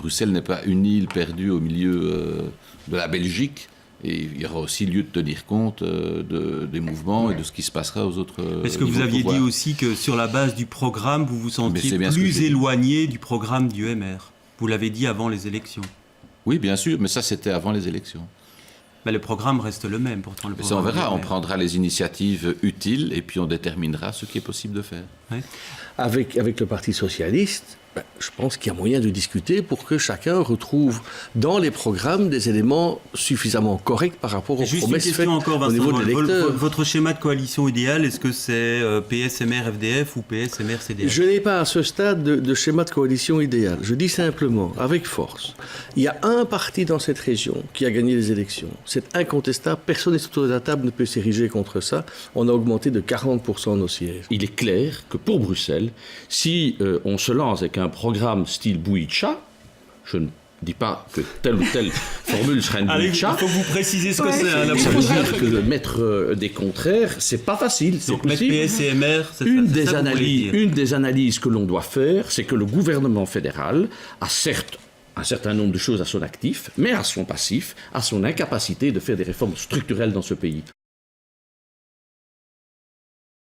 Bruxelles n'est pas une île perdue au milieu de la Belgique. Et il y aura aussi lieu de tenir compte des mouvements et de ce qui se passera aux autres. Est-ce que vous aviez dit aussi que sur la base du programme, vous vous sentiez plus éloigné du programme du MR? Vous l'avez dit avant les élections. Oui, bien sûr, mais ça c'était avant les élections. Mais le programme reste le même, pourtant. Mais ça, on verra, on prendra les initiatives utiles et puis on déterminera ce qui est possible de faire. Ouais. Avec le Parti socialiste, je pense qu'il y a moyen de discuter pour que chacun retrouve dans les programmes des éléments suffisamment corrects par rapport aux promesses faites au niveau de l'électeur. Votre schéma de coalition idéal, est-ce que c'est PSMR-FDF ou PSMR-CDF? Je n'ai pas à ce stade de schéma de coalition idéal. Je dis simplement, avec force, il y a un parti dans cette région qui a gagné les élections. C'est incontestable, personne autour de la table ne peut s'ériger contre ça. On a augmenté de 40% nos sièges. Il est clair que pour Bruxelles, si on se lance avec un programme style Bouïcha, je ne dis pas que telle ou telle formule sera une Bouïcha. Il faut vous préciser ce que c'est. Ça veut dire que de mettre des contraires, c'est pas facile. Donc mettre PS et MR, une des analyses que l'on doit faire, c'est que le gouvernement fédéral a certes un certain nombre de choses à son actif, mais à son passif, à son incapacité de faire des réformes structurelles dans ce pays.